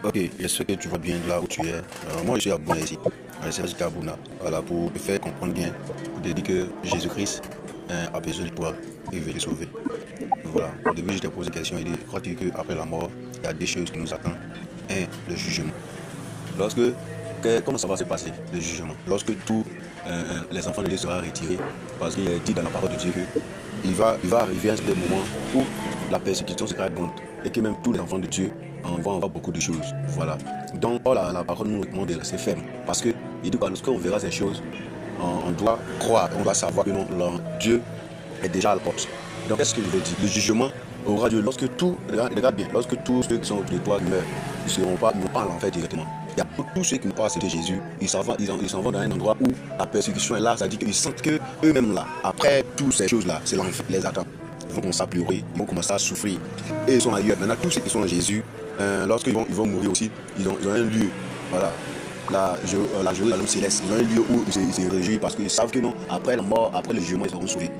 Ok, j'espère que tu vas bien là où tu es. Moi, je suis à Bouna ici, à Serge Kabouna. Voilà, pour te faire comprendre bien, pour te dire que Jésus-Christ a besoin de toi et il veut te sauver. Voilà, au début, je t'ai posé une question. Il dit, crois-tu qu'après la mort, il y a des choses qui nous attendent? Un, le jugement. Lorsque, comment ça va se passer, le jugement? Lorsque tous les enfants de Dieu seront retirés, parce qu'il est dit dans la parole de Dieu que il va arriver un certain moment où la persécution sera abondante et que même tous les enfants de Dieu vont avoir beaucoup de choses. Voilà. Donc, oh, la parole nous recommande de rester ferme. Parce que, il dit, lorsqu'on verra ces choses, on doit croire, on doit savoir que non, Dieu est déjà à la porte. Donc, qu'est-ce que je veux dire? Le jugement aura lieu lorsque regarde bien, lorsque tous ceux qui sont autour de toi meurent, ils ne seront pas, à l'enfer directement. Il y a tous ceux qui n'ont pas accepté Jésus, ils s'en vont dans un endroit où la persécution est là, c'est-à-dire qu'ils sentent que eux-mêmes là, après toutes ces choses-là, c'est l'enfer qui les attend. Ils vont commencer à pleurer, ils vont commencer à souffrir. Et ils sont ailleurs. Maintenant, tous ceux qui sont en Jésus, lorsqu'ils vont mourir aussi, ils ont un lieu. Voilà. La Jérusalem céleste, ils ont un lieu où ils se réjouissent parce qu'ils savent que non, après la mort, après le jugement, ils seront sauvés.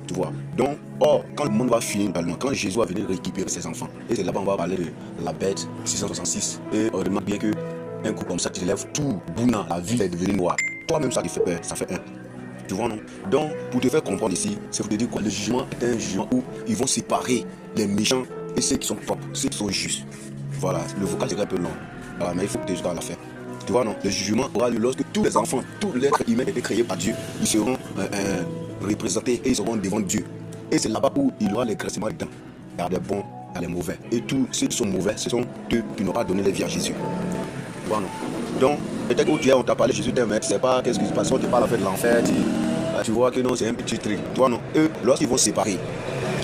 Tu vois. Donc, quand le monde va finir totalement, quand Jésus va venir récupérer ses enfants, et c'est là-bas on va parler de la bête 666, et on remarque bien que un coup comme ça, tu te lèves tout, Bouna, la ville est devenue noire. Toi-même, ça te fait peur, ça fait un. Tu vois, non? Donc, pour te faire comprendre ici, c'est pour te dire quoi? Le jugement est un jugement où ils vont séparer les méchants et ceux qui sont propres, ceux qui sont justes. Voilà, le vocal serait un peu long. Voilà, mais il faut que tu aies à la faire. Tu vois, non? Le jugement aura lieu lorsque tous les enfants, tout l'être humain a été créé par Dieu. Ils seront représentés et ils seront devant Dieu. Et c'est là-bas où il y aura les classements dedans. Il y a des bons, il y a des mauvais. Et tous ceux qui sont mauvais, ce sont eux qui n'ont pas donné la vie à Jésus. Tu vois, non? Donc, peut-être où tu es, on t'a parlé de Jésus, mais tu ne sais pas qu'est-ce qui se passe. On te parle en fait de l'enfer, tu vois que non, c'est un petit truc. Tu vois, non? Eux, lorsqu'ils vont séparer,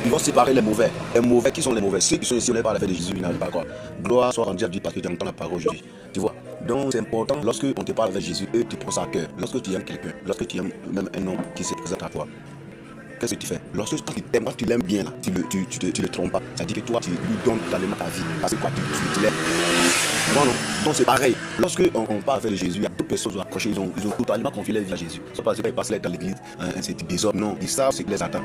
ils vont séparer les mauvais. Les mauvais, qui sont les mauvais? Ceux qui sont ici, on n'est pas à la fête de Jésus, ils n'arrivent pas quoi. Gloire soit rendue à Dieu parce que tu entends la parole aujourd'hui. Tu vois? Donc, c'est important, lorsque on te parle avec Jésus, eux, tu prends ça à cœur. Lorsque tu aimes quelqu'un, lorsque tu aimes même un homme qui se présente à toi, qu'est-ce que tu fais? Lorsque quand tu l'aimes bien, là, tu le trompes pas. Ça dit que toi, tu lui donnes totalement ta vie. Parce que quoi, tu l'aimes. Non, non. Donc c'est pareil. Lorsque on parle avec Jésus, il y a d'autres personnes qui sont accrochées, ils ont totalement confié leur vie à Jésus. C'est pas parce qu'ils passent là dans l'église, c'est désordre. Non, ils savent ce qui les attend.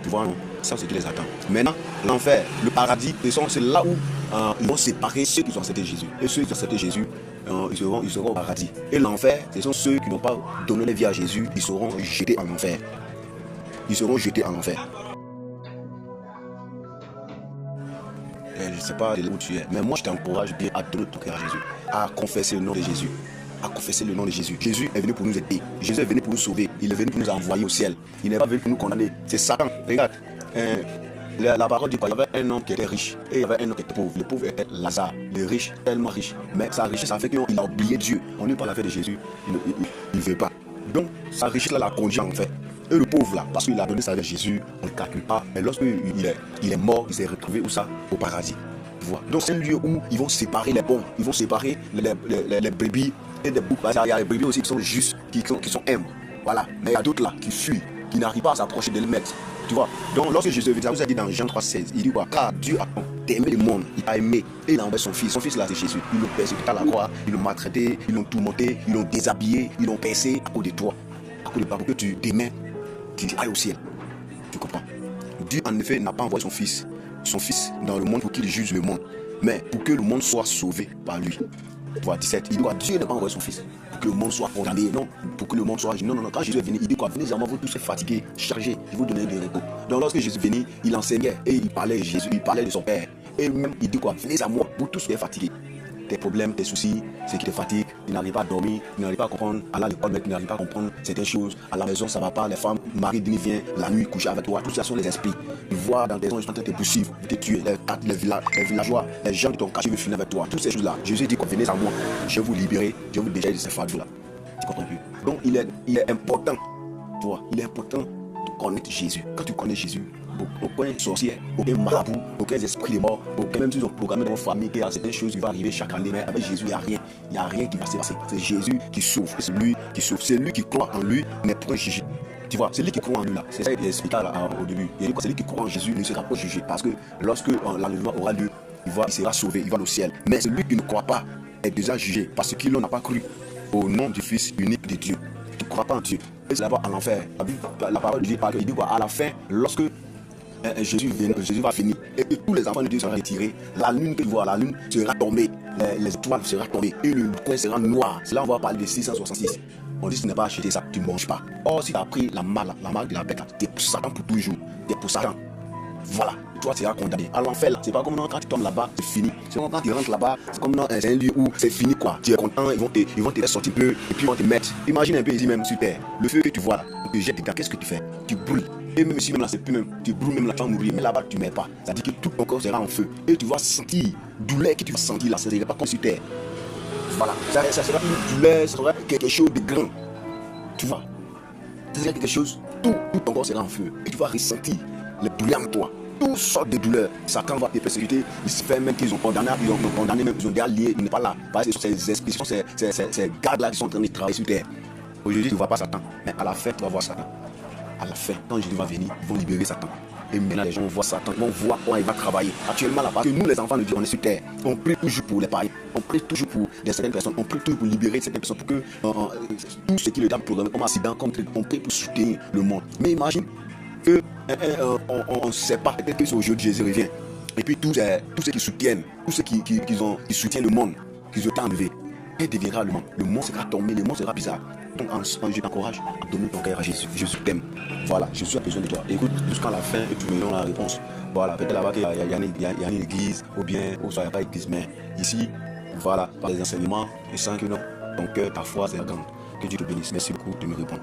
Tu vois, non? Ils savent ce qui les attend. Maintenant, l'enfer, le paradis, c'est là où ils vont séparer ceux qui ont accepté Jésus. Et ceux qui ont accepté Jésus, ils seront au paradis. Et l'enfer, ce sont ceux qui n'ont pas donné leur vie à Jésus, ils seront jetés en enfer. Ils seront jetés en enfer. Je ne sais pas où tu es, mais moi je t'encourage bien à donner ton cœur à Jésus, à confesser le nom de Jésus, à confesser le nom de Jésus. Jésus est venu pour nous aider, Jésus est venu pour nous sauver, il est venu pour nous envoyer au ciel, il n'est pas venu pour nous condamner, c'est Satan. Regarde, la parole dit qu'il y avait un homme qui était riche et il y avait un homme qui était pauvre. Le pauvre était Lazare, le riche tellement riche, mais sa richesse a fait qu'il a oublié Dieu. On lui parle la fête de Jésus, il ne veut pas. Donc sa richesse là l'a conduit en fait. Et le pauvre là, parce qu'il a donné sa vie à Jésus, on ne le calcule pas. Mais lorsqu'il est mort, il s'est retrouvé où ça? Au paradis. Tu vois? Donc c'est un lieu où ils vont séparer les bons, ils vont séparer les brebis et des boucs. Il y a les brebis aussi qui sont justes, qui sont humbles. Voilà. Mais il y a d'autres là qui fuient, qui n'arrivent pas à s'approcher de le maître. Tu vois? Donc lorsque Jésus vous a dit dans Jean 3,16, il dit quoi? Car Dieu a aimé le monde, il a aimé et il a envoyé son fils. Son fils là c'est Jésus. Ils l'ont persécuté à la croix, ils l'ont maltraité, ils l'ont tourmenté, ils l'ont déshabillé, ils l'ont percé à cause de toi. À cause de toi, pour que tu demain tu ailles au ciel. Tu comprends? Dieu en effet n'a pas envoyé son fils dans le monde pour qu'il juge le monde, mais pour que le monde soit sauvé par lui. Voilà, 17. Il dit quoi? Dieu n'a pas envoyé son fils pour que le monde soit condamné. Non, pour que le monde soit. Non, non, non. Quand Jésus est venu, il dit quoi? Venez à moi, vous tous fatigués, chargés, je vous donner des repos. Donc lorsque Jésus est venu, il enseignait et il parlait de Jésus, il parlait de son Père. Et même il dit quoi? Venez à moi, vous tous qui êtes fatigués. Tes problèmes, tes soucis, ce qui te fatigue, tu n'arrives pas à dormir, tu n'arrives pas à comprendre, à l'école, mais tu n'arrives pas à comprendre certaines choses, à la maison ça ne va pas, les femmes, mari vient la nuit coucher avec toi, tout ça sont les esprits. Ils voient dans tes gens, ils sont en train de te poursuivre, de te tuer, les villageois, les gens de ton quartier veulent finir avec toi, toutes ces choses-là. Jésus dit, venez à moi, je vais vous libérer, je vais vous dégager de ces fardeaux-là. Tu comprends plus? Donc il est important, tu vois, il est important de connaître Jésus. Quand tu connais Jésus, aucun sorcier, aucun marabout, aucun esprit de mort, aucun, même s'ils ont programmé dans votre famille qu'il y a certaines choses qui vont arriver chaque année, mais avec Jésus, il n'y a rien. Il n'y a rien qui va se passer. C'est Jésus qui sauve. C'est lui qui sauve. C'est lui qui croit en lui, n'est pas jugé. Tu vois, c'est lui qui croit en lui là. C'est ça qu'il expliqué au début. Il dit que c'est lui qui croit en Jésus ne sera pas jugé. Parce que lorsque l'enlèvement aura lieu, il sera sauvé, il va au ciel. Mais celui qui ne croit pas est déjà jugé parce qu'il n'a pas cru au nom du Fils unique de Dieu. Tu ne crois pas en Dieu. Et c'est là-bas en enfer. La parole de Dieu parle, il dit quoi? À la fin, lorsque Jésus va venir et tous les enfants de Dieu seront retirés. La lune que tu vois, la lune sera tombée, les étoiles seront tombées et le coin sera noir. C'est là on va parler de 666. On dit si tu n'as pas acheté ça, tu ne manges pas. Or, si tu as pris la marque de la bête, tu es pour Satan pour toujours. Tu es pour Satan. Voilà, toi tu seras condamné. À l'enfer là, c'est pas comme quand tu tombes là-bas, c'est fini. C'est comme quand tu rentres là-bas, c'est comme c'est un lieu où c'est fini quoi. Tu es content, ils vont te laisser sortir un peu et puis ils vont te mettre. Imagine un peu ici même sur terre, le feu que tu vois là, on te jette des gars, qu'est-ce que tu fais? Tu brûles. Et même ici même là, c'est plus même, tu brûles même là, tu vas mourir. Mais là-bas tu ne meurs pas. Ça dit que tout ton corps sera en feu. Et tu vas sentir douleur que tu vas sentir là, ça ne sera pas comme sur terre. Voilà, ça sera une douleur, ça sera quelque chose de grand. Tu vois, ça sera quelque chose, tout ton corps sera en feu. Et tu vas ressentir les douleurs en toi. Toutes sortes de douleurs. Satan va te persécuter. Il se fait même qu'ils ont condamné, même, ils ont déjà lié, il n'est pas là. Parce que ce sont ces esprits, ce sont ces gardes-là qui sont en train de travailler sur terre. Aujourd'hui, tu ne vois pas Satan. Mais à la fin, tu vas voir Satan. À la fin, quand Jésus va venir, ils vont libérer Satan. Et maintenant, les gens vont voir Satan, ils vont voir comment il va travailler. Actuellement, là, parce que nous, les enfants de Dieu, on est sur terre. On prie toujours pour les païens. On prie toujours pour certaines personnes. On prie toujours pour libérer certaines personnes. Pour que tout ce qui est le diable programme, comme accident, comme on prie pour soutenir le monde. Mais imagine que on ne sait pas, peut-être que c'est aujourd'hui Jésus revient. Et puis tous ceux qui soutiennent, tous ceux qui soutiennent le monde, qui ont enlevé, qu'est-ce deviendra le monde? Le monde sera tombé, le monde sera bizarre. Donc je t'encourage à donner ton cœur à Jésus. Jésus t'aime. Voilà, Jésus a besoin de toi. Écoute jusqu'à la fin et tu verras la réponse. Voilà, peut-être là-bas il y a une église, ou bien il n'y a pas d'église, mais ici, voilà, par les enseignements, je sens que ton cœur, ta foi, c'est grande. Que Dieu te bénisse. Merci beaucoup de me répondre.